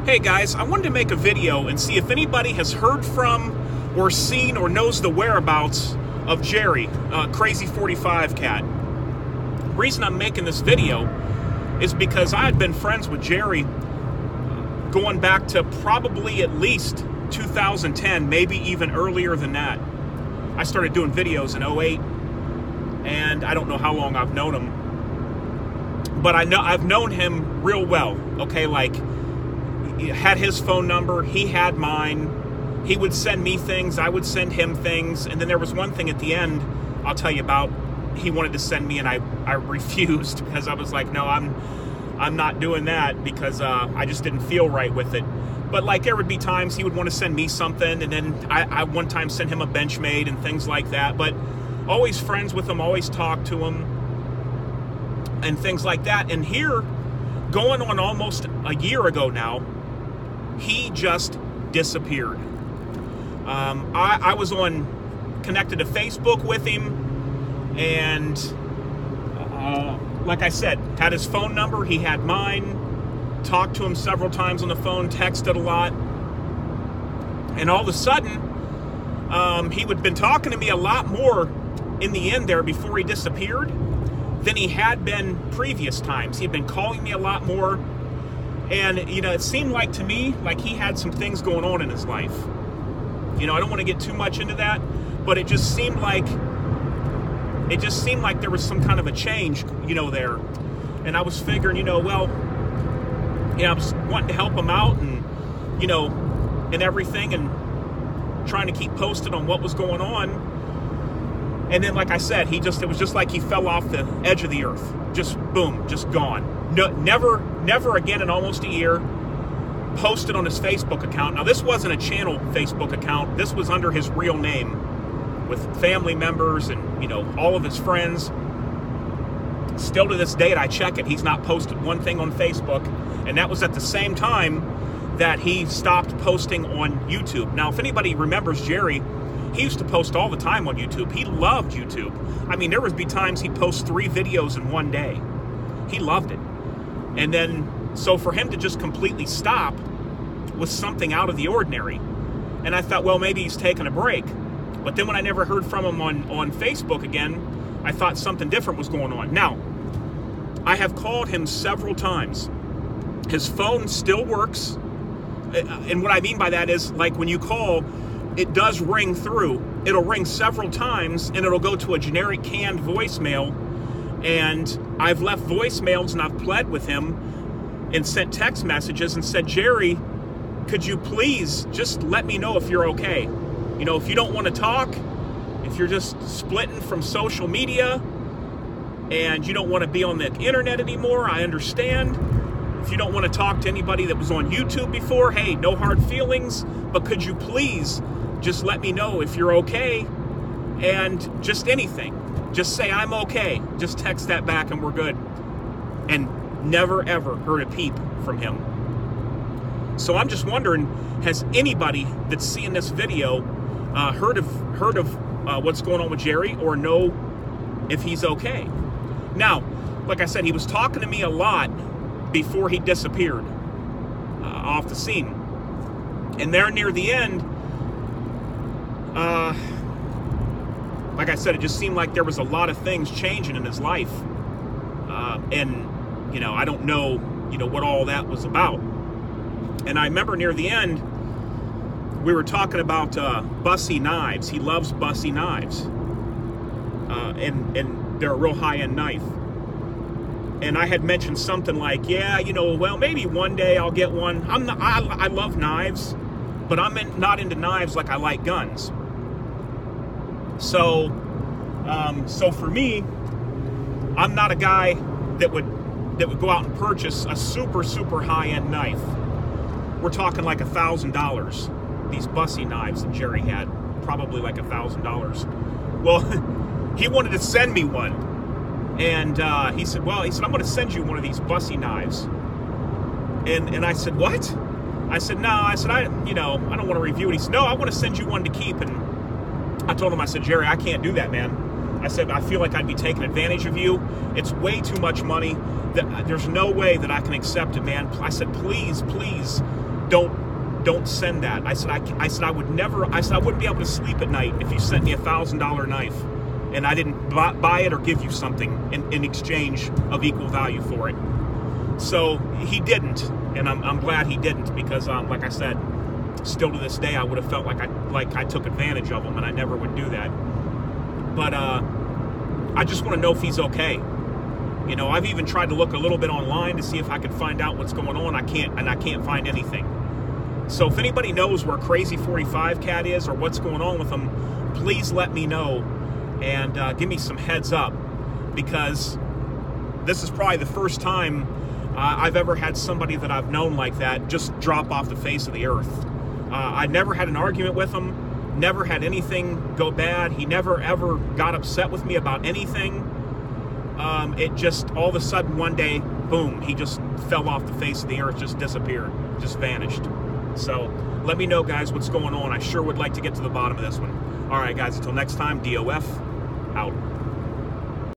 Hey guys, I wanted to make a video and see if anybody has heard from or seen or knows the whereabouts of Gerry, KRAZY45CAT. The reason I'm making this video is because I had been friends with Gerry going back to probably at least 2010, maybe even earlier than that. I started doing videos in 08, and I don't know how long I've known him, but I've known him real well, okay? Like, had his phone number, he had mine, he would send me things, I would send him things, and then there was one thing at the end I'll tell you about. He wanted to send me, and I refused because I was like, no, I'm not doing that, because I just didn't feel right with it. But like, there would be times he would want to send me something, and then I one time sent him a Benchmade and things like that. But always friends with him, always talked to him and things like that. And here, going on almost a year ago now, he just disappeared. I was connected to Facebook with him, and like I said, had his phone number, he had mine, talked to him several times on the phone, texted a lot, and all of a sudden, he had been talking to me a lot more in the end there before he disappeared than he had been previous times. He had been calling me a lot more. And, you know, it seemed like to me, like he had some things going on in his life. You know, I don't want to get too much into that, but it just seemed like there was some kind of a change, you know, there. And I was figuring, you know, well, you know, I was wanting to help him out and, you know, and everything, and trying to keep posted on what was going on. And then, like I said, it was just like he fell off the edge of the earth. Just boom, just gone. No, never again in almost a year. Posted on his Facebook account. Now, this wasn't a channel Facebook account. This was under his real name, with family members and, you know, all of his friends. Still to this date, I check it, he's not posted one thing on Facebook. And that was at the same time that he stopped posting on YouTube. Now, if anybody remembers Gerry, he used to post all the time on YouTube. He loved YouTube. I mean, there would be times he'd post 3 videos in one day. He loved it. And then, so for him to just completely stop was something out of the ordinary. And I thought, well, maybe he's taking a break. But then when I never heard from him on Facebook again, I thought something different was going on. Now, I have called him several times. His phone still works. And what I mean by that is, like, when you call, it does ring through. It'll ring several times, and it'll go to a generic canned voicemail. And I've left voicemails, and I've pled with him and sent text messages and said, Gerry, could you please just let me know if you're okay? You know, if you don't want to talk, if you're just splitting from social media and you don't want to be on the internet anymore, I understand. If you don't want to talk to anybody that was on YouTube before, hey, no hard feelings, but could you please just let me know if you're okay? And just anything. Just say, I'm okay. Just text that back and we're good. And never, ever heard a peep from him. So I'm just wondering, has anybody that's seeing this video heard of what's going on with Gerry, or know if he's okay? Now, like I said, he was talking to me a lot before he disappeared off the scene. And there near the end, like I said, it just seemed like there was a lot of things changing in his life. And, you know, I don't know, you know, what all that was about. And I remember near the end, we were talking about bussy knives. He loves bussy knives. And they're a real high-end knife. And I had mentioned something like, yeah, you know, well, maybe one day I'll get one. I love knives, but I'm not into knives like I like guns. So for me, I'm not a guy that would go out and purchase a super high-end knife. We're talking like $1,000. These bussy knives that Gerry had, probably like $1,000. Well, he wanted to send me one, and he said, I'm going to send you one of these bussy knives. And I said, what? I said, no. I said, I don't want to review it. He said, no, I want to send you one to keep. And I told him, I said, Gerry, I can't do that, man. I said, I feel like I'd be taking advantage of you. It's way too much money. There's no way that I can accept it, man. I said, please, please, don't send that. I said, I would never. I said, I wouldn't be able to sleep at night if you sent me $1,000 knife, and I didn't buy it or give you something in exchange of equal value for it. So he didn't, and I'm glad he didn't, because like I said, still to this day, I would have felt like I took advantage of him, and I never would do that. But I just want to know if he's okay. You know, I've even tried to look a little bit online to see if I could find out what's going on. I can't find anything. So if anybody knows where KRAZY45CAT is or what's going on with him, please let me know and give me some heads up, because this is probably the first time I've ever had somebody that I've known like that just drop off the face of the earth. I never had an argument with him, never had anything go bad. He never ever got upset with me about anything. It just, all of a sudden one day, boom, he just fell off the face of the earth, just disappeared, just vanished. So let me know, guys, what's going on. I sure would like to get to the bottom of this one. All right, guys, until next time, DOF out.